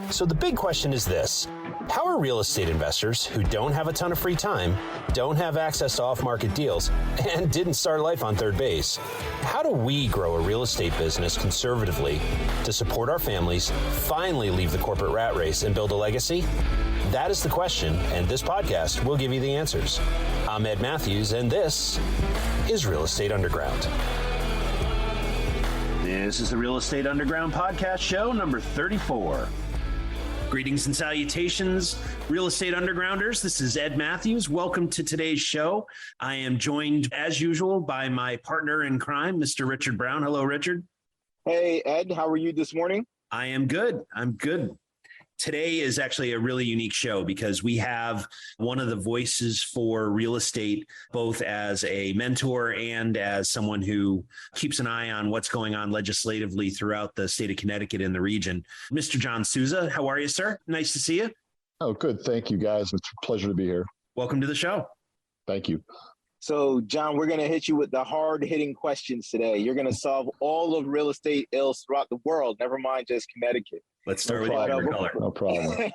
So the big question is this: how are real estate investors who don't have a ton of free time, don't have access to off-market deals, and didn't start life on third base, how do we grow a real estate business conservatively to support our families, finally leave the corporate rat race, and build a legacy? That is the question, and this podcast will give you the answers. I'm Ed Matthews, and this is Real Estate Underground. This is the Real Estate Underground podcast show number 34. Greetings and salutations, Real Estate Undergrounders. This is Ed Matthews. Welcome to today's show. I am joined, as usual, by my partner in crime, Mr. Richard Brown. Hello, Richard. Hey, Ed. How are you this morning? I am good. Today is actually a really unique show because we have one of the voices for real estate, both as a mentor and as someone who keeps an eye on what's going on legislatively throughout the state of Connecticut and the region. Mr. John Souza, how are you, sir? Nice to see you. Oh, good. Thank you, guys. It's a pleasure to be here. Welcome to the show. Thank you. So, John, we're going to hit you with the hard-hitting questions today. You're going to solve all of real estate ills throughout the world, never mind just Connecticut. Let's start with your color. No problem.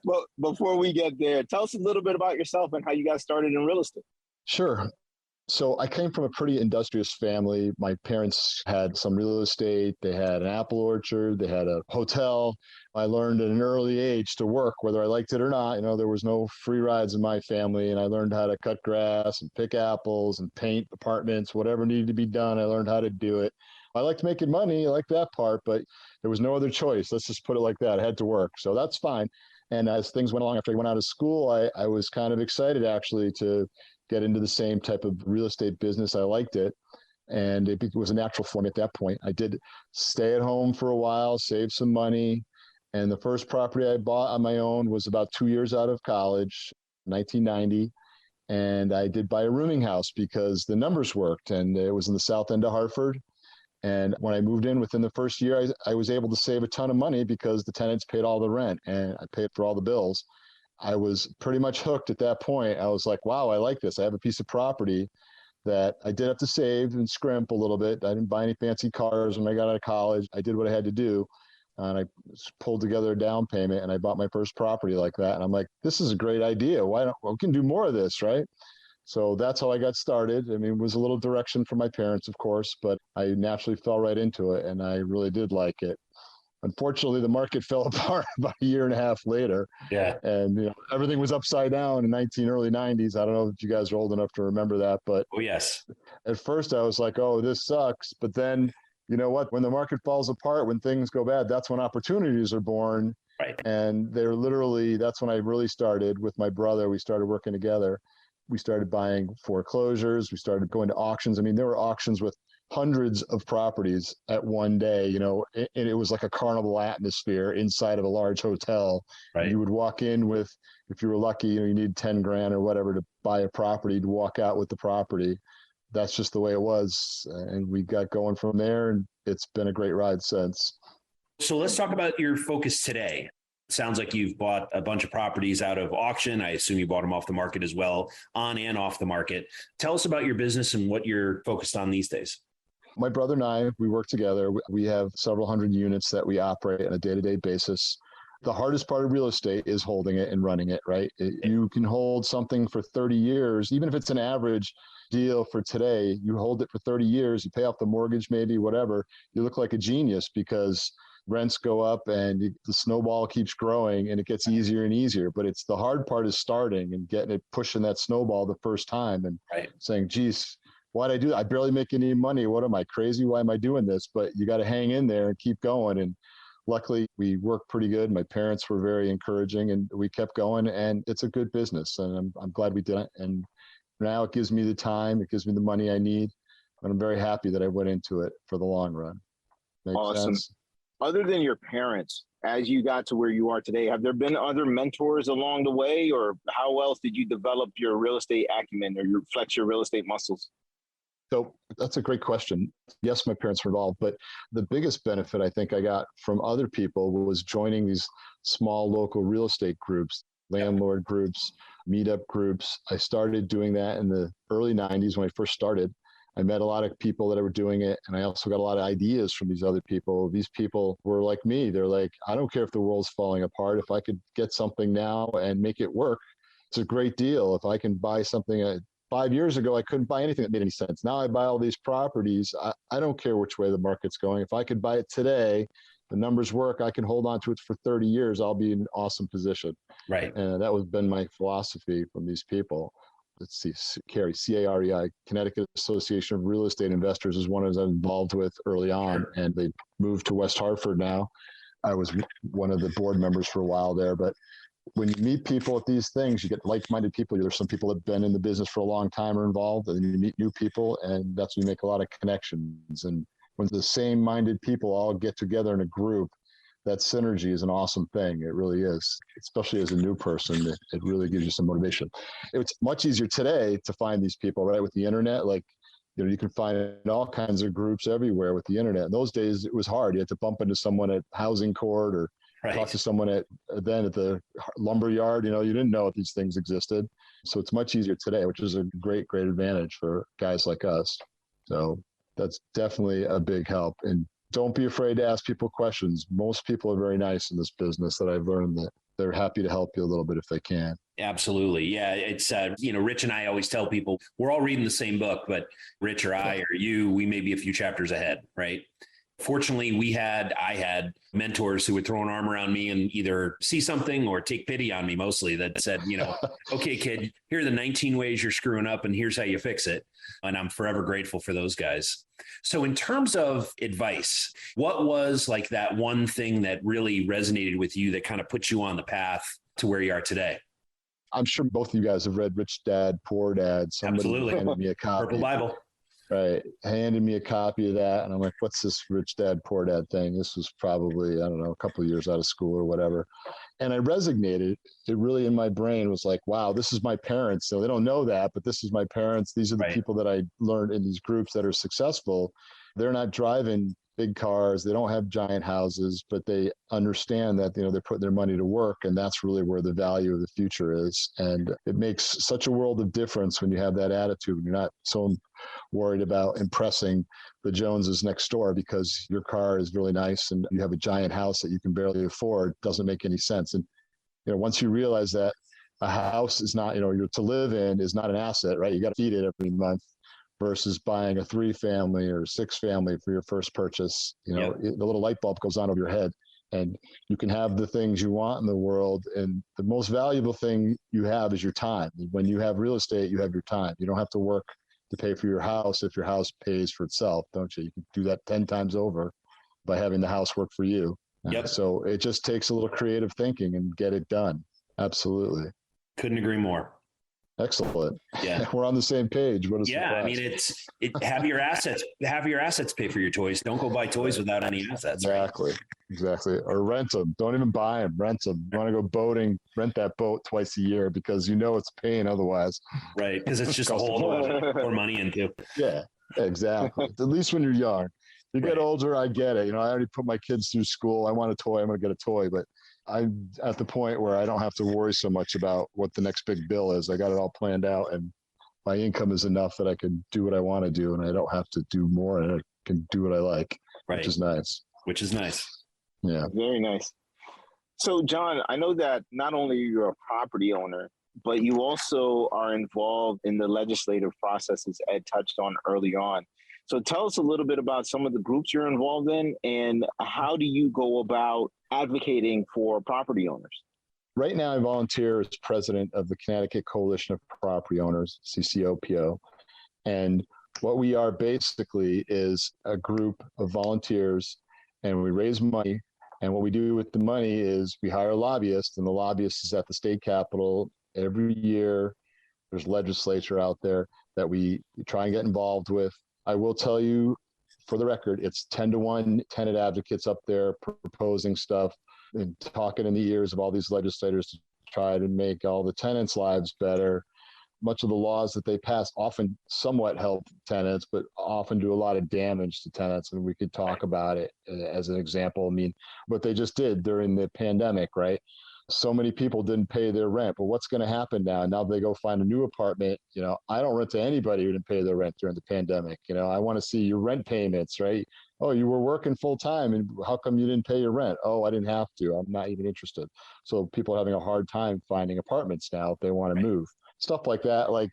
Well, before we get there, tell us a little bit about yourself and how you got started in real estate. Sure. So I came from a pretty industrious family. My parents had some real estate. They had an apple orchard. They had a hotel. I learned at an early age to work, whether I liked it or not. You know, there was no free rides in my family. And I learned how to cut grass and pick apples and paint apartments, whatever needed to be done. I learned how to do it. I liked making money. I liked that part, but there was no other choice. Let's just put it like that. I had to work. So that's fine. And as things went along, after I went out of school, I was kind of excited actually to get into the same type of real estate business. I liked it. And it was a natural for me at that point. I did stay at home for a while, save some money. And the first property I bought on my own was about 2 years out of college, 1990. And I did buy a rooming house because the numbers worked. And it was in the south end of Hartford. And when I moved in within the first year, I was able to save a ton of money because the tenants paid all the rent and I paid for all the bills. I was pretty much hooked at that point. I was like, wow, I like this. I have a piece of property that I did have to save and scrimp a little bit. I didn't buy any fancy cars when I got out of college. I did what I had to do. And I pulled together a down payment and I bought my first property like that. And I'm like, this is a great idea. We can do more of this, right? So that's how I got started. I mean, it was a little direction from my parents, of course, but I naturally fell right into it and I really did like it. Unfortunately, the market fell apart about a year and a half later. Yeah. And everything was upside down in early 90s. I don't know if you guys are old enough to remember that, but Oh, yes. At first I was like, oh, this sucks. But then, you know what? When the market falls apart, when things go bad, that's when opportunities are born. Right. And that's when I really started with my brother. We started working together. We started buying foreclosures. We started going to auctions. I mean, there were auctions with hundreds of properties at one day, and it was like a carnival atmosphere inside of a large hotel. Right. You would walk in with, if you were lucky, you need 10 grand or whatever to buy a property, to walk out with the property. That's just the way it was. And we got going from there, and it's been a great ride since. So let's talk about your focus today. Sounds like you've bought a bunch of properties out of auction. I assume you bought them off the market as well, on and off the market. Tell us about your business and what you're focused on these days. My brother and I, we work together. We have several hundred units that we operate on a day-to-day basis. The hardest part of real estate is holding it and running it, right? You can hold something for 30 years, even if it's an average deal for today. You hold it for 30 years, you pay off the mortgage, maybe whatever. You look like a genius because rents go up and the snowball keeps growing and it gets easier and easier. But it's the hard part is starting and getting it, pushing that snowball the first time and saying, geez, why'd I do that? I barely make any money. What am I, crazy? Why am I doing this? But you got to hang in there and keep going. And luckily we worked pretty good. My parents were very encouraging and we kept going, and it's a good business. And I'm glad we did it. And now it gives me the time, it gives me the money I need. And I'm very happy that I went into it for the long run. Makes awesome. sense? Other than your parents, as you got to where you are today, have there been other mentors along the way, or how else did you develop your real estate acumen or flex your real estate muscles? So that's a great question. Yes, my parents were involved, but the biggest benefit I think I got from other people was joining these small local real estate groups, landlord groups, meetup groups. I started doing that in the early 90s when I first started. I met a lot of people that were doing it, and I also got a lot of ideas from these other people. These people were like me. They're like, I don't care if the world's falling apart. If I could get something now and make it work, it's a great deal. If I can buy something 5 years ago, I couldn't buy anything that made any sense. Now I buy all these properties. I don't care which way the market's going. If I could buy it today, the numbers work, I can hold on to it for 30 years. I'll be in an awesome position. Right. And that was been my philosophy from these people. Let's see, CAREI, C-A-R-E-I, Connecticut Association of Real Estate Investors is one I was involved with early on, and they moved to West Hartford now. I was one of the board members for a while there, but when you meet people at these things, you get like-minded people. There's some people that have been in the business for a long time are involved, and then you meet new people, and that's when you make a lot of connections. And when the same-minded people all get together in a group, that synergy is an awesome thing. It really is, especially as a new person. It really gives you some motivation. It's much easier today to find these people, right? With the internet, like, you can find all kinds of groups everywhere with the internet. In those days, it was hard. You had to bump into someone at housing court or talk to someone at the lumber yard. You didn't know if these things existed. So it's much easier today, which is a great, great advantage for guys like us. So that's definitely a big help. And don't be afraid to ask people questions. Most people are very nice in this business that I've learned that they're happy to help you a little bit if they can. Absolutely. Yeah. It's, Rich and I always tell people we're all reading the same book, but Rich or I or you, we may be a few chapters ahead, right? Fortunately, I had mentors who would throw an arm around me and either see something or take pity on me mostly that said, okay, kid, here are the 19 ways you're screwing up and here's how you fix it. And I'm forever grateful for those guys. So in terms of advice, what was like that one thing that really resonated with you that kind of put you on the path to where you are today? I'm sure both of you guys have read Rich Dad, Poor Dad. Somebody handed me a copy. Purple Bible. Right. Handed me a copy of that. And I'm like, what's this Rich Dad, Poor Dad thing? This was probably, I don't know, a couple of years out of school or whatever. And I resonated. It really in my brain was like, wow, this is my parents. So they don't know that, but this is my parents. These are the people that I learned in these groups that are successful. They're not driving big cars. They don't have giant houses, but they understand that, they're putting their money to work. And that's really where the value of the future is. And it makes such a world of difference when you have that attitude. You're not so worried about impressing the Joneses next door because your car is really nice and you have a giant house that you can barely afford. Doesn't make any sense. And, once you realize that a house is not, you're to live in is not an asset, right? You got to feed it every month. Versus buying a 3-family or 6-family for your first purchase, the little light bulb goes on over your head and you can have the things you want in the world. And the most valuable thing you have is your time. When you have real estate, you have your time. You don't have to work to pay for your house if your house pays for itself, don't you? You can do that 10 times over by having the house work for you. Yep. So it just takes a little creative thinking and get it done. Absolutely. Couldn't agree more. Excellent. Yeah. We're on the same page. What a surprise. I mean, have your assets pay for your toys. Don't go buy toys without any assets. Exactly. Right? Exactly. Or rent them. Don't even buy them. Rent them. You want to go boating, rent that boat twice a year because it's paying otherwise. Right. Because it's just a whole lot more money into. Yeah, exactly. At least when you're young. You get older, I get it. I already put my kids through school. I want a toy. I'm going to get a toy. But I'm at the point where I don't have to worry so much about what the next big bill is. I got it all planned out and my income is enough that I can do what I want to do and I don't have to do more and I can do what I like, which is nice. Yeah. Very nice. So John, I know that not only you're a property owner, but you also are involved in the legislative processes Ed touched on early on. So tell us a little bit about some of the groups you're involved in and how do you go about advocating for property owners? Right now, I volunteer as president of the Connecticut Coalition of Property Owners, CCOPO. And what we are basically is a group of volunteers and we raise money. And what we do with the money is we hire a lobbyist and the lobbyist is at the state capitol every year. There's legislature out there that we try and get involved with. I will tell you, for the record, it's 10-1 tenant advocates up there proposing stuff and talking in the ears of all these legislators to try to make all the tenants' lives better. Much of the laws that they pass often somewhat help tenants, but often do a lot of damage to tenants. And we could talk about it as an example. I mean, what they just did during the pandemic, right? So many people didn't pay their rent, but what's going to happen now? Now they go find a new apartment. I don't rent to anybody who didn't pay their rent during the pandemic. I want to see your rent payments, right? Oh, you were working full time and how come you didn't pay your rent? Oh, I didn't have to. I'm not even interested. So people are having a hard time finding apartments now if they want to move. Stuff like that. Like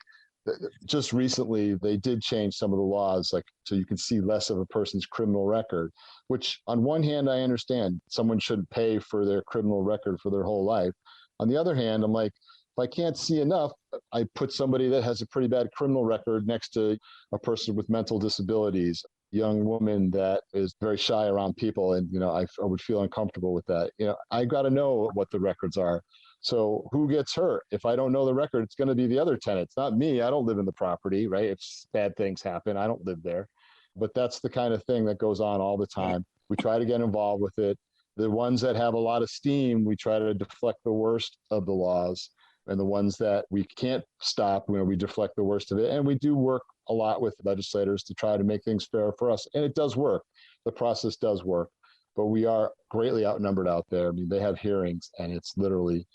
just recently, they did change some of the laws, like so you can see less of a person's criminal record, which on one hand, I understand someone shouldn't pay for their criminal record for their whole life. On the other hand, I'm like, if I can't see enough, I put somebody that has a pretty bad criminal record next to a person with mental disabilities, young woman that is very shy around people. And, I would feel uncomfortable with that. I got to know what the records are. So who gets hurt? If I don't know the record, it's going to be the other tenants, not me. I don't live in the property, right? If bad things happen, I don't live there. But that's the kind of thing that goes on all the time. We try to get involved with it. The ones that have a lot of steam, we try to deflect the worst of the laws. And the ones that we can't stop, we deflect the worst of it. And we do work a lot with legislators to try to make things fair for us. And it does work. The process does work. But we are greatly outnumbered out there. I mean, they have hearings and it's literally,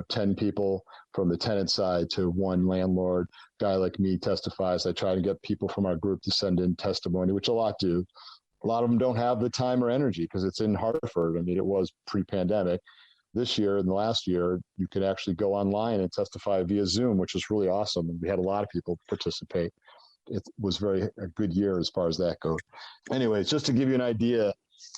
10 people from the tenant side to one landlord. Guy like me testifies. I try to get people from our group to send in testimony, which a lot do. A lot of them don't have the time or energy because it's in Hartford. I mean, it was pre-pandemic. This year and the last year, you could actually go online and testify via Zoom, which is really awesome. And we had a lot of people participate. It was a good year as far as that goes. Anyways, just to give you an idea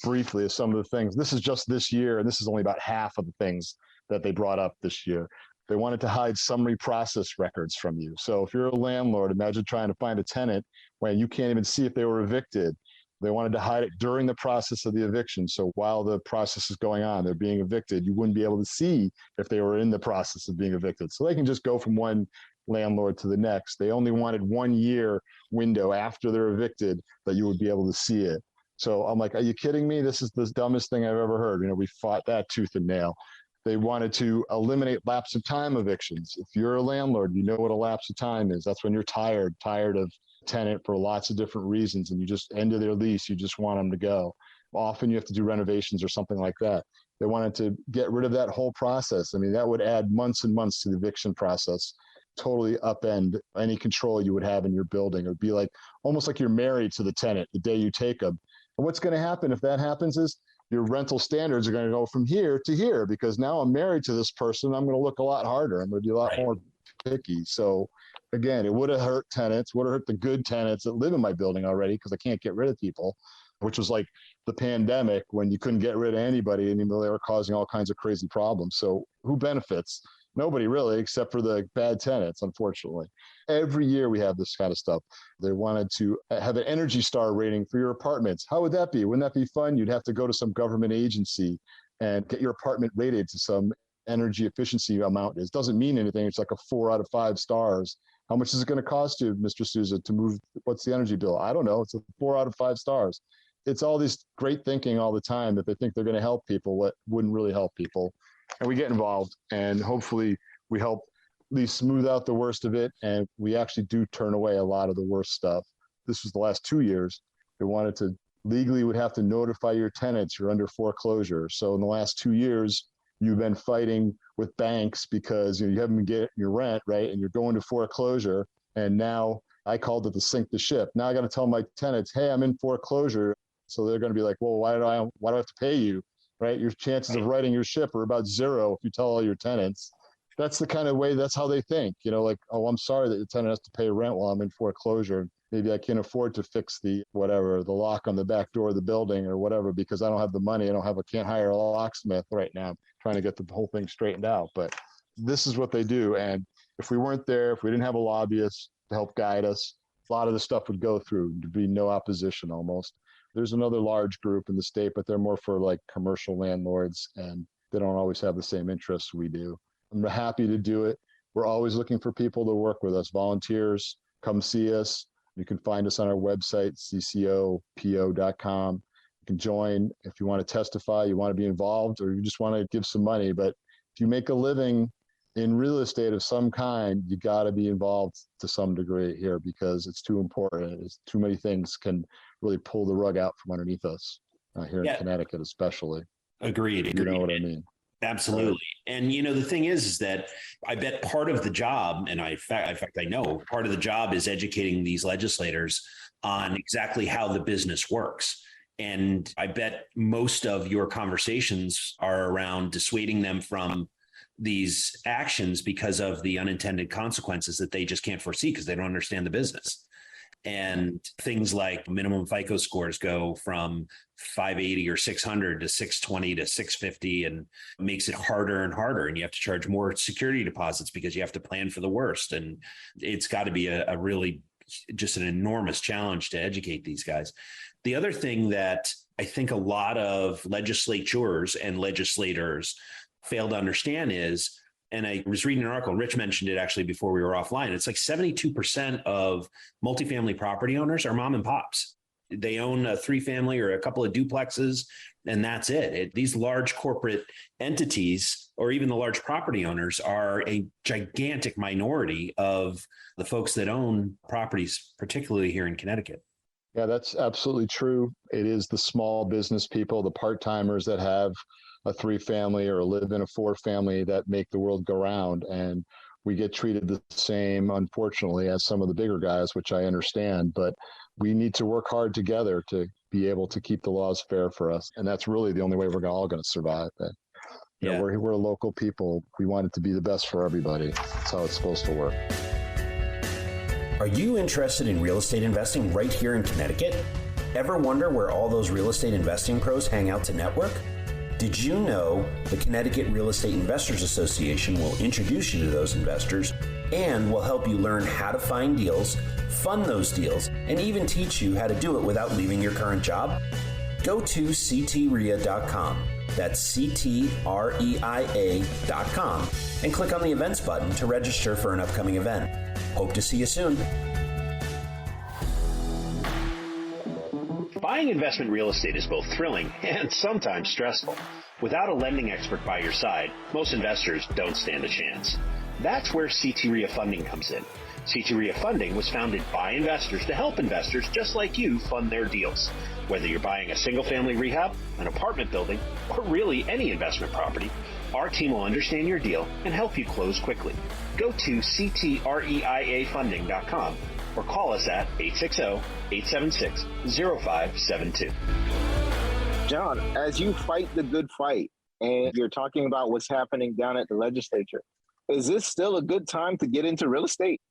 briefly of some of the things, this is just this year, and this is only about half of the things that they brought up this year. They wanted to hide summary process records from you. So if you're a landlord, imagine trying to find a tenant when you can't even see if they were evicted. They wanted to hide it during the process of the eviction. So while the process is going on, they're being evicted, you wouldn't be able to see if they were in the process of being evicted. So they can just go from one landlord to the next. They only wanted 1 year window after they're evicted that you would be able to see it. So I'm like, are you kidding me? This is the dumbest thing I've ever heard. We fought that tooth and nail. They wanted to eliminate lapse of time evictions. If you're a landlord, you know what a lapse of time is. That's when you're tired of tenant for lots of different reasons and you just ended their lease, you just want them to go. Often you have to do renovations or something like that. They wanted to get rid of that whole process. I mean, that would add months and months to the eviction process, totally upend any control you would have in your building. It would be like almost like you're married to the tenant the day you take them. And what's going to happen if that happens is your rental standards are going to go from here to here because now I'm married to this person. I'm going to look a lot harder. I'm going to be a lot more picky. So again, it would have hurt tenants, would have hurt the good tenants that live in my building already because I can't get rid of people, which was like the pandemic when you couldn't get rid of anybody and they were causing all kinds of crazy problems. So who benefits? Nobody really, except for the bad tenants, unfortunately. Every year we have this kind of stuff. They wanted to have an Energy Star rating for your apartments. How would that be? Wouldn't that be fun? You'd have to go to some government agency and get your apartment rated to some energy efficiency amount. It doesn't mean anything. It's like a 4 out of 5 stars. How much is it going to cost you, Mr. Souza, to move? What's the energy bill? I don't know. It's a 4 out of 5 stars. It's all this great thinking all the time that they think they're going to help people, what wouldn't really help people. And we get involved and hopefully we help at least smooth out the worst of it. And we actually do turn away a lot of the worst stuff. This was the last 2 years. They wanted to legally would have to notify your tenants you're under foreclosure. So in the last 2 years, you've been fighting with banks because you haven't been getting your rent, right? And you're going to foreclosure. And now I called it to sink the ship. Now I got to tell my tenants, hey, I'm in foreclosure. So they're going to be like, well, why do I have to pay you? Right? Your chances of righting your ship are about 0 if you tell all your tenants. That's the kind of way, that's how they think, like, oh, I'm sorry that your tenant has to pay rent while I'm in foreclosure. Maybe I can't afford to fix the lock on the back door of the building or whatever, because I don't have the money. Can't hire a locksmith right now. I'm trying to get the whole thing straightened out. But this is what they do. And if we weren't there, if we didn't have a lobbyist to help guide us, a lot of the stuff would go through. There'd be no opposition almost. There's another large group in the state, but they're more for like commercial landlords and they don't always have the same interests we do. I'm happy to do it. We're always looking for people to work with us, volunteers, come see us. You can find us on our website, CCOPO.com. You can join if you want to testify, you want to be involved, or you just want to give some money. But if you make a living in real estate of some kind, you got to be involved to some degree here because it's too important. It's too many things can really pull the rug out from underneath us here in Connecticut, especially. Agreed. You know what I mean? Absolutely. And, the thing is that I bet part of the job, and in fact, I know part of the job is educating these legislators on exactly how the business works. And I bet most of your conversations are around dissuading them from these actions because of the unintended consequences that they just can't foresee because they don't understand the business. And things like minimum FICO scores go from 580 or 600 to 620 to 650 and makes it harder and harder. And you have to charge more security deposits because you have to plan for the worst. And it's got to be a really just an enormous challenge to educate these guys. The other thing that I think a lot of legislatures and legislators fail to understand is, and I was reading an article, and Rich mentioned it actually before we were offline. It's like 72% of multifamily property owners are mom and pops. They own a 3-family or a couple of duplexes, and that's it. These large corporate entities, or even the large property owners, are a gigantic minority of the folks that own properties, particularly here in Connecticut. Yeah, that's absolutely true. It is the small business people, the part-timers that have a 3-family or live in a 4-family that make the world go round. And we get treated the same, unfortunately, as some of the bigger guys, which I understand. But we need to work hard together to be able to keep the laws fair for us. And that's really the only way we're all going to survive. We're local people. We want it to be the best for everybody. That's how it's supposed to work. Are you interested in real estate investing right here in Connecticut? Ever wonder where all those real estate investing pros hang out to network? Did you know the Connecticut Real Estate Investors Association will introduce you to those investors and will help you learn how to find deals, fund those deals, and even teach you how to do it without leaving your current job? Go to ctrea.com. That's ctreia.com and click on the events button to register for an upcoming event. Hope to see you soon. Buying investment real estate is both thrilling and sometimes stressful. Without a lending expert by your side, most investors don't stand a chance. That's where CTREA Funding comes in. CTREA Funding was founded by investors to help investors just like you fund their deals. Whether you're buying a single-family rehab, an apartment building, or really any investment property, our team will understand your deal and help you close quickly. Go to ctreiafunding.com or call us at 860-876-0572. John, as you fight the good fight and you're talking about what's happening down at the legislature, is this still a good time to get into real estate?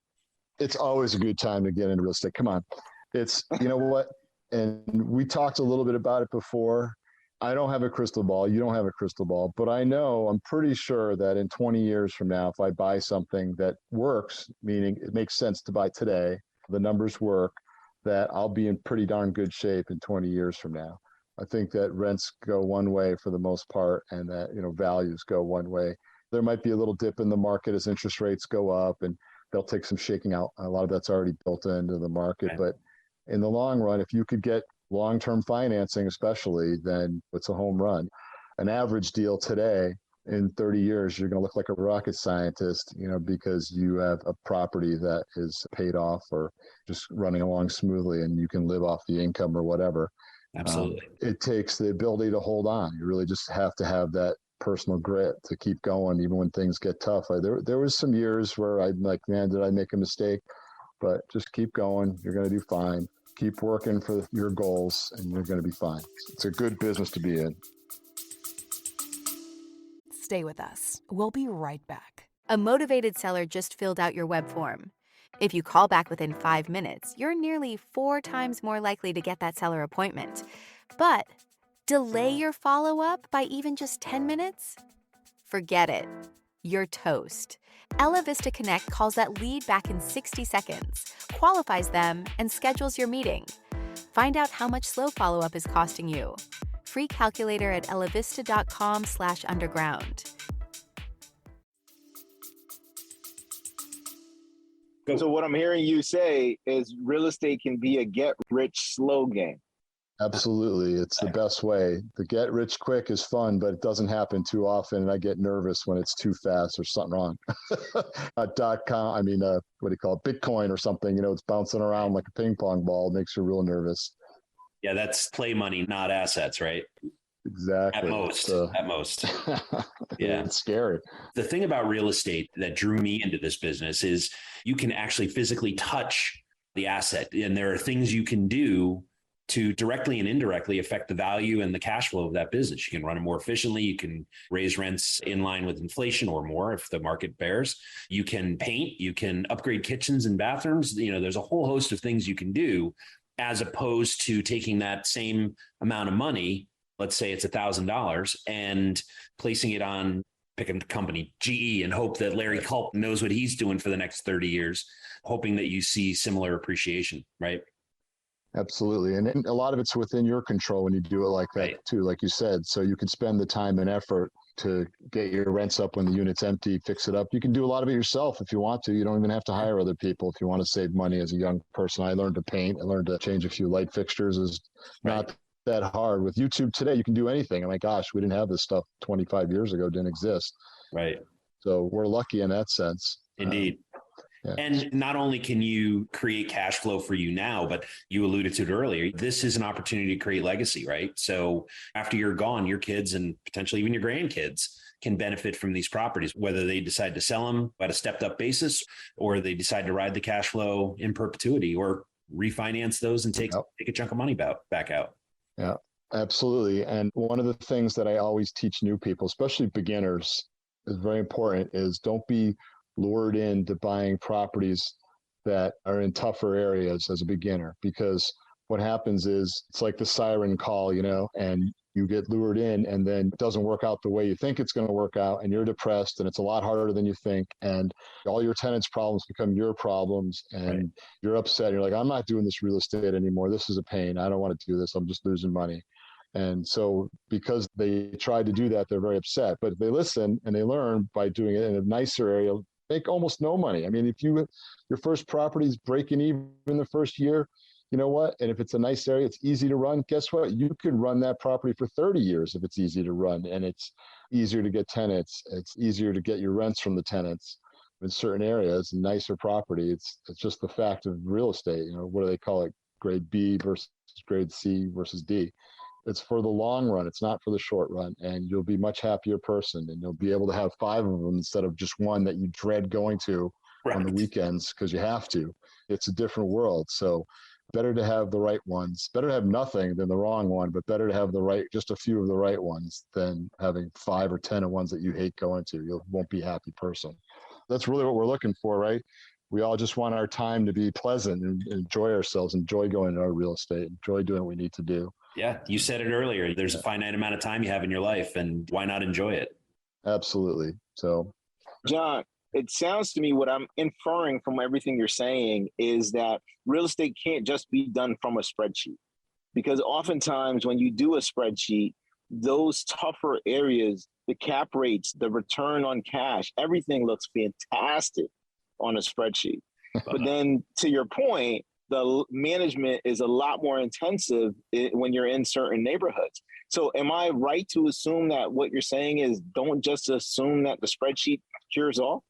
It's always a good time to get into real estate. Come on. It's, you know what? And we talked a little bit about it before. I don't have a crystal ball. You don't have a crystal ball. But I'm pretty sure that in 20 years from now, if I buy something that works, meaning it makes sense to buy today, the numbers work, that I'll be in pretty darn good shape in 20 years from now. I think that rents go one way for the most part, and that, values go one way. There might be a little dip in the market as interest rates go up, and they'll take some shaking out. A lot of that's already built into the market. Right. But in the long run, if you could get long-term financing, especially, then it's a home run. An average deal today, in 30 years, you're going to look like a rocket scientist, because you have a property that is paid off or just running along smoothly and you can live off the income or whatever. Absolutely. It takes the ability to hold on. You really just have to have that personal grit to keep going, even when things get tough. There was some years where I'm like, man, did I make a mistake? But just keep going. You're going to do fine. Keep working for your goals and you're going to be fine. It's a good business to be in. Stay with us. We'll be right back. A motivated seller just filled out your web form. If you call back within 5 minutes, you're nearly 4 times more likely to get that seller appointment. But delay your follow-up by even just 10 minutes? Forget it. You're toast. Ella Vista Connect calls that lead back in 60 seconds, qualifies them, and schedules your meeting. Find out how much slow follow-up is costing you. Free calculator at ellavista.com/underground. So what I'm hearing you say is real estate can be a get rich slow game. Absolutely. It's the best way. The get rich quick is fun, but it doesn't happen too often. And I get nervous when it's too fast or something wrong. What do you call it? Bitcoin or something, it's bouncing around like a ping pong ball. It makes you real nervous. Yeah, that's play money, not assets, right? Exactly. At most. Yeah. It's scary. The thing about real estate that drew me into this business is you can actually physically touch the asset, and there are things you can do to directly and indirectly affect the value and the cash flow of that business. You can run it more efficiently. You can raise rents in line with inflation or more if the market bears. You can paint, you can upgrade kitchens and bathrooms. There's a whole host of things you can do, as opposed to taking that same amount of money, let's say it's $1,000, and placing it on, pick a company, GE, and hope that Larry Culp knows what he's doing for the next 30 years, hoping that you see similar appreciation, right? Absolutely. And a lot of it's within your control when you do it like that, right, too, like you said. So you can spend the time and effort to get your rents up when the unit's empty, fix it up. You can do a lot of it yourself if you want to. You don't even have to hire other people if you want to save money as a young person. I learned to paint. I learned to change a few light fixtures. Is not that hard. With YouTube today, you can do anything. Oh my gosh, we didn't have this stuff 25 years ago. It didn't exist. Right. So we're lucky in that sense. Indeed. Yeah. And not only can you create cash flow for you now, but you alluded to it earlier, this is an opportunity to create legacy, right? So after you're gone, your kids and potentially even your grandkids can benefit from these properties, whether they decide to sell them at a stepped up basis, or they decide to ride the cash flow in perpetuity, or refinance those and take a chunk of money back out. Yeah, absolutely. And one of the things that I always teach new people, especially beginners, is very important, is don't be lured into buying properties that are in tougher areas as a beginner, because what happens is it's like the siren call, and you get lured in, and then it doesn't work out the way you think it's going to work out, and you're depressed, and it's a lot harder than you think, and all your tenants' problems become your problems, and you're upset. You're like, I'm not doing this real estate anymore. This is a pain. I don't want to do this. I'm just losing money. And so because they tried to do that, they're very upset. But if they listen and they learn by doing it in a nicer area, make almost no money. I mean, if your first property is breaking even the first year, you know what? And if it's a nice area, it's easy to run. Guess what? You can run that property for 30 years if it's easy to run, and it's easier to get tenants. It's easier to get your rents from the tenants in certain areas, nicer property. It's just the fact of real estate. What do they call it? Grade B versus grade C versus D. It's for the long run. It's not for the short run. And you'll be a much happier person, and you'll be able to have 5 of them instead of just one that you dread going to on the weekends because you have to. It's a different world. So better to have the right ones. Better to have nothing than the wrong one, but better to have just a few of the right ones than having 5 or 10 of ones that you hate going to. You won't be a happy person. That's really what we're looking for, right? We all just want our time to be pleasant and enjoy ourselves, enjoy going to our real estate, enjoy doing what we need to do. Yeah, you said it earlier. There's a finite amount of time you have in your life, and why not enjoy it? Absolutely. So, John, it sounds to me, what I'm inferring from everything you're saying is that real estate can't just be done from a spreadsheet, because oftentimes when you do a spreadsheet, those tougher areas, the cap rates, the return on cash, everything looks fantastic on a spreadsheet. But then to your point, the management is a lot more intensive when you're in certain neighborhoods. So am I right to assume that what you're saying is don't just assume that the spreadsheet cures all?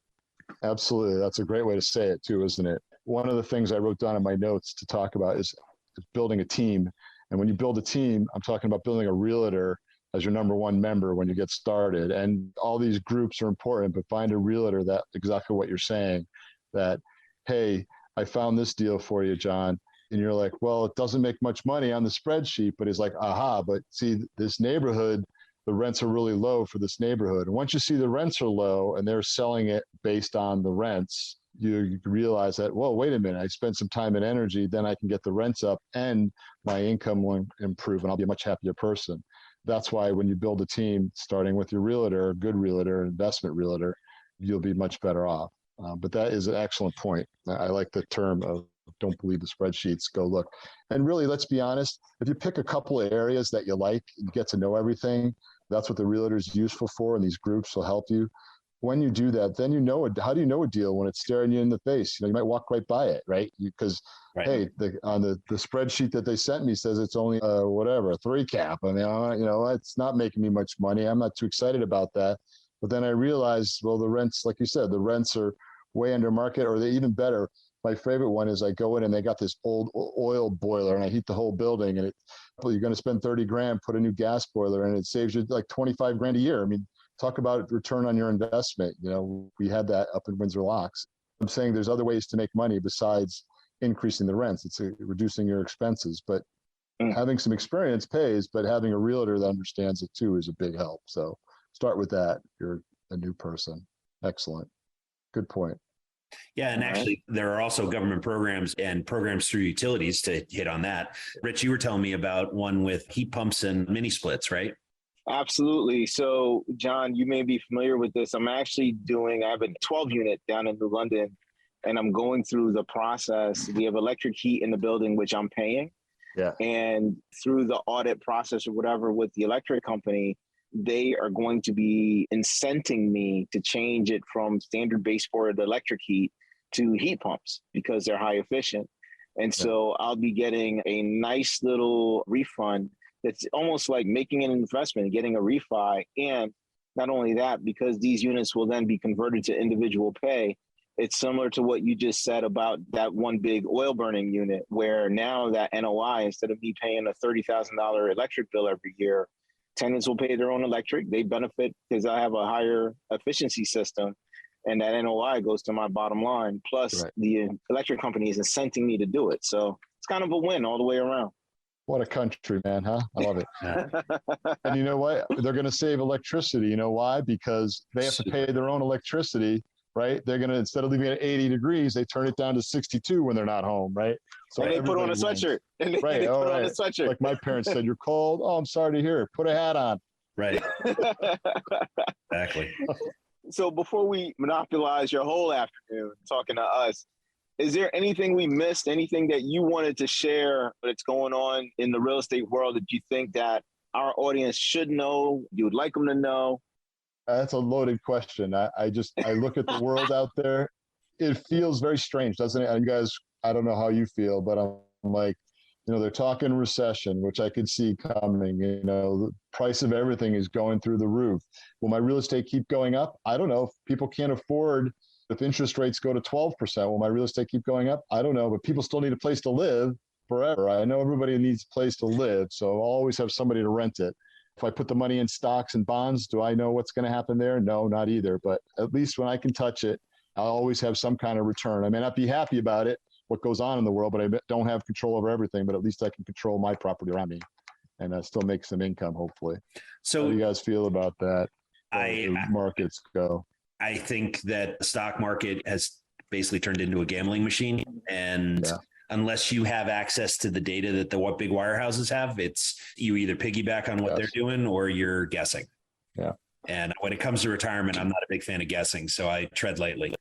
Absolutely. That's a great way to say it too, isn't it? One of the things I wrote down in my notes to talk about is building a team. And when you build a team, I'm talking about building a realtor as your number one member when you get started. And all these groups are important, but find a realtor that exactly what you're saying, that, hey, I found this deal for you, John. And you're like, well, it doesn't make much money on the spreadsheet, but he's like, aha, but see, this neighborhood, the rents are really low for this neighborhood. And once you see the rents are low and they're selling it based on the rents, you realize that, well, wait a minute, I spent some time and energy, then I can get the rents up and my income will improve and I'll be a much happier person. That's why when you build a team, starting with your realtor, a good realtor, investment realtor, you'll be much better off. But that is an excellent point. I like the term of don't believe the spreadsheets, go look. And really, let's be honest, if you pick a couple of areas that you like, you get to know everything, that's what the realtor is useful for, and these groups will help you. When you do that, then you know it. How do you know a deal when it's staring you in the face? You might walk right by it, right? Because, hey, on the spreadsheet that they sent me says it's only a 3 cap. I mean, it's not making me much money. I'm not too excited about that. But then I realized, well, the rents, like you said, the rents are way under market, or they even better. My favorite one is I go in and they got this old oil boiler and I heat the whole building, and you're going to spend 30 grand, put a new gas boiler, and it saves you like 25 grand a year. I mean, talk about return on your investment. We had that up in Windsor Locks. I'm saying there's other ways to make money besides increasing the rents. It's reducing your expenses, but having some experience pays, but having a realtor that understands it too is a big help. So start with that. You're a new person. Excellent. Good point. Yeah. And actually, there are also government programs and programs through utilities to hit on that. Rich, you were telling me about one with heat pumps and mini splits, right? Absolutely. So, John, you may be familiar with this. I have a 12 unit down in New London, and I'm going through the process. We have electric heat in the building, which I'm paying. Yeah. And through the audit process or whatever with the electric company, they are going to be incenting me to change it from standard baseboard electric heat to heat pumps because they're high efficient. And so I'll be getting a nice little refund that's almost like making an investment, getting a refi. And not only that, because these units will then be converted to individual pay, it's similar to what you just said about that one big oil burning unit, where now that NOI, instead of me paying a $30,000 electric bill every year, tenants will pay their own electric. They benefit because I have a higher efficiency system, and that NOI goes to my bottom line. Plus, the electric company is incenting me to do it. So it's kind of a win all the way around. What a country, man, huh? I love it. And you know what? They're going to save electricity. You know why? Because they have to pay their own electricity, right? They're going to, instead of leaving it at 80 degrees, they turn it down to 62 when they're not home, right? So and they put on a sweatshirt. And they put on a sweatshirt. Like my parents said, you're cold? Oh, I'm sorry to hear it. Put a hat on. Right. Exactly. So before we monopolize your whole afternoon talking to us, is there anything we missed, anything that you wanted to share that's going on in the real estate world that you think that our audience should know, you would like them to know? That's a loaded question. I look at the world out there. It feels very strange, doesn't it? And you guys, I don't know how you feel, but I'm like, they're talking recession, which I could see coming. The price of everything is going through the roof. Will my real estate keep going up? I don't know. If people can't afford, if interest rates go to 12%, will my real estate keep going up? I don't know, but people still need a place to live forever. I know everybody needs a place to live, so I'll always have somebody to rent it. If I put the money in stocks and bonds, do I know what's going to happen there? No, not either. But at least when I can touch it, I'll always have some kind of return. I may not be happy about it, what goes on in the world, but I don't have control over everything, but at least I can control my property around me and still make some income, hopefully. So how do you guys feel about that? Markets go. I think that the stock market has basically turned into a gambling machine. And unless you have access to the data that the big wirehouses have, it's you either piggyback on what they're doing or you're guessing. Yeah. And when it comes to retirement, I'm not a big fan of guessing, so I tread lightly.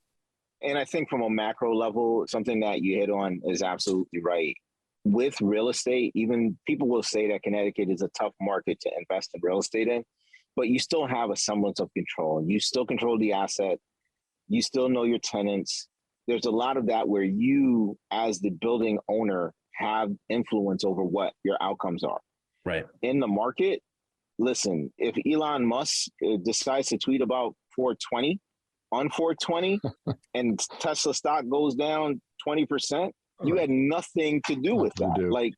And I think from a macro level, something that you hit on is absolutely right. With real estate, even people will say that Connecticut is a tough market to invest in real estate in, but you still have a semblance of control. You still control the asset. You still know your tenants. There's a lot of that where you, as the building owner, have influence over what your outcomes are. Right. In the market, listen, if Elon Musk decides to tweet about 420 on 420 and Tesla stock goes down 20%, you had nothing to do with that.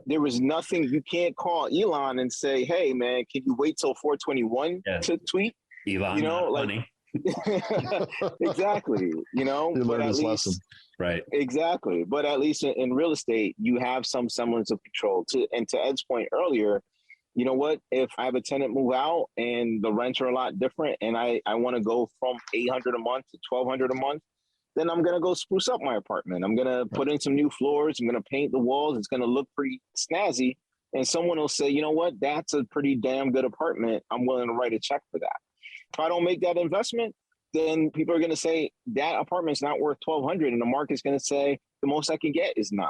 There was nothing. You can't call Elon and say, hey, man, can you wait till 421 to tweet? Elon, money. Exactly. He learned his lesson. Right. Exactly. But at least in real estate, you have some semblance of control. And to Ed's point earlier, you know what? If I have a tenant move out and the rents are a lot different and I want to go from $800 a month to $1,200 a month, then I'm going to go spruce up my apartment. I'm going to put in some new floors. I'm going to paint the walls. It's going to look pretty snazzy. And someone will say, you know what? That's a pretty damn good apartment. I'm willing to write a check for that. If I don't make that investment, then people are going to say that apartment's not worth $1,200, and the market's going to say the most I can get is $9.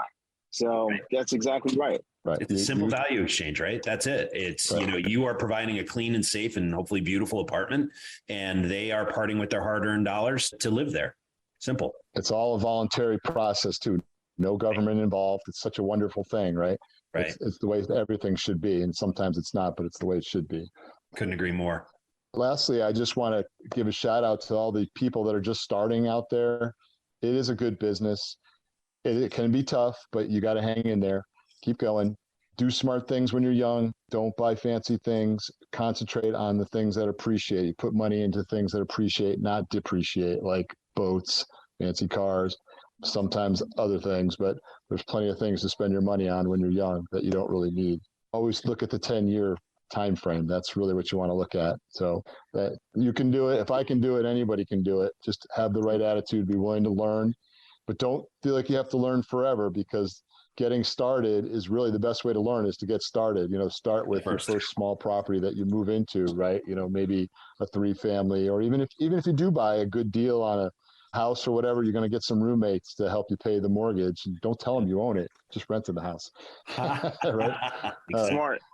So that's exactly right. Right. It's a simple value exchange, right? That's it. It's, you are providing a clean and safe and hopefully beautiful apartment, and they are parting with their hard-earned dollars to live there. Simple. It's all a voluntary process too. No government involved. It's such a wonderful thing, right? Right. It's the way everything should be. And sometimes it's not, but it's the way it should be. Couldn't agree more. Lastly, I just want to give a shout out to all the people that are just starting out there. It is a good business. It can be tough, but you got to hang in there. Keep going. Do smart things when you're young. Don't buy fancy things. Concentrate on the things that appreciate. You put money into things that appreciate, not depreciate, like boats, fancy cars, sometimes other things. But there's plenty of things to spend your money on when you're young that you don't really need. Always look at the 10-year time frame. That's really what you want to look at. So that you can do it. If I can do it, anybody can do it. Just have the right attitude, be willing to learn, but don't feel like you have to learn forever, because getting started is really the best way to learn, is to get started. Start with your first small property that you move into, right? Maybe a 3-family, or even if you do buy a good deal on a house or whatever, you're going to get some roommates to help you pay the mortgage. And don't tell them you own it. Just rent in the house. Right?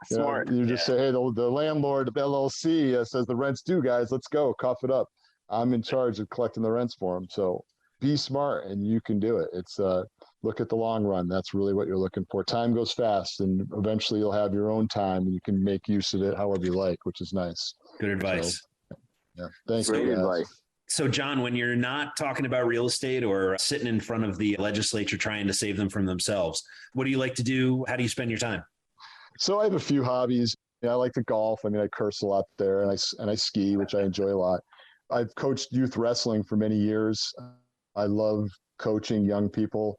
Smart. You just say, hey, the landlord of LLC says the rent's due, guys. Let's go. Cough it up. I'm in charge of collecting the rents for them. So be smart, and you can do it. It's look at the long run. That's really what you're looking for. Time goes fast, and eventually you'll have your own time, and you can make use of it however you like, which is nice. Good advice. So, thanks. Great advice. So, John, when you're not talking about real estate or sitting in front of the legislature trying to save them from themselves, what do you like to do? How do you spend your time? So I have a few hobbies. I like to golf. I curse a lot there, and I ski, which I enjoy a lot. I've coached youth wrestling for many years. I love coaching young people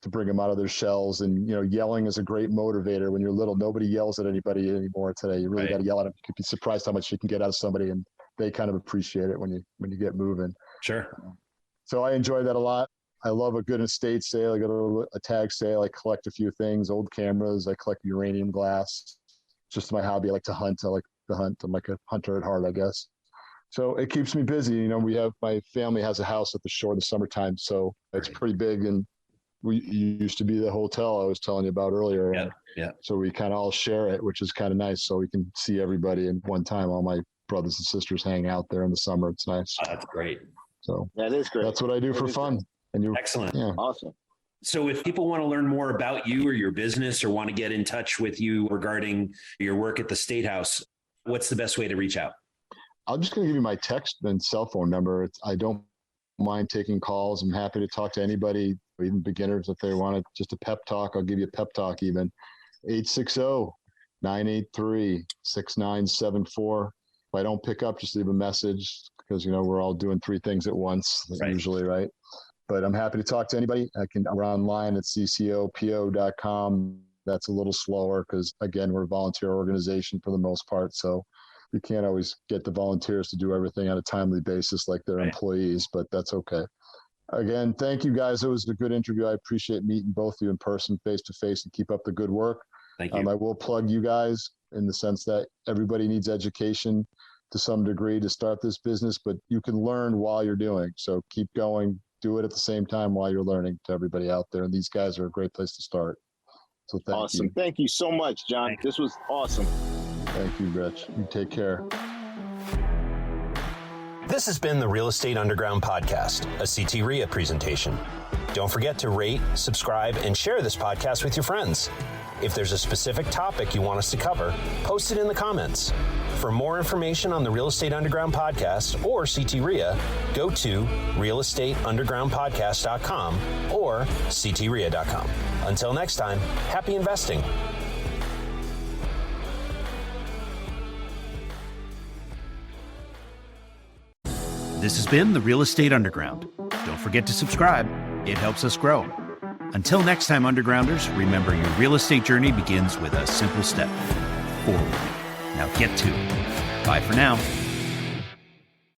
to bring them out of their shells. And, yelling is a great motivator. When you're little, nobody yells at anybody anymore today. You really got to yell at them. You could be surprised how much you can get out of somebody, and they kind of appreciate it when you get moving. Sure. So I enjoy that a lot. I love a good estate sale. I go to a tag sale. I collect a few things, old cameras. I collect uranium glass. Just my hobby. I like to hunt. I like to hunt. I'm like a hunter at heart, I guess. So it keeps me busy. My family has a house at the shore in the summertime, so it's pretty big. And we used to be the hotel I was telling you about earlier. Yeah. So we kind of all share it, which is kind of nice. So we can see everybody in one time. All my brothers and sisters hang out there in the summer. It's nice. Oh, that's great. So that is great. That's what I do for fun. Great. And you excellent. Yeah. Awesome. So if people want to learn more about you or your business, or want to get in touch with you regarding your work at the State House, what's the best way to reach out? I'm just going to give you my text and cell phone number. I don't mind taking calls. I'm happy to talk to anybody, even beginners, if they want just a pep talk. I'll give you a pep talk even. 860-983-6974. If I don't pick up, just leave a message, because, we're all doing 3 things at once, usually, right? But I'm happy to talk to anybody. We're online at CCOPO.com. That's a little slower because, again, we're a volunteer organization for the most part. So you can't always get the volunteers to do everything on a timely basis like their employees, but that's okay. Again, thank you guys. It was a good interview. I appreciate meeting both of you in person, face to face, and keep up the good work. Thank you. I will plug you guys in the sense that everybody needs education to some degree to start this business, but you can learn while you're doing. So keep going, do it at the same time while you're learning, to everybody out there. And these guys are a great place to start. So thank you. Awesome. Thank you so much, John. This was awesome. Thank you, Rich. You take care. This has been the Real Estate Underground Podcast, a CT RIA presentation. Don't forget to rate, subscribe, and share this podcast with your friends. If there's a specific topic you want us to cover, post it in the comments. For more information on the Real Estate Underground Podcast or CT RIA, go to realestateundergroundpodcast.com or ctria.com. Until next time, happy investing. This has been the Real Estate Underground. Don't forget to subscribe. It helps us grow. Until next time, Undergrounders, remember your real estate journey begins with a simple step forward. Now get to it. Bye for now.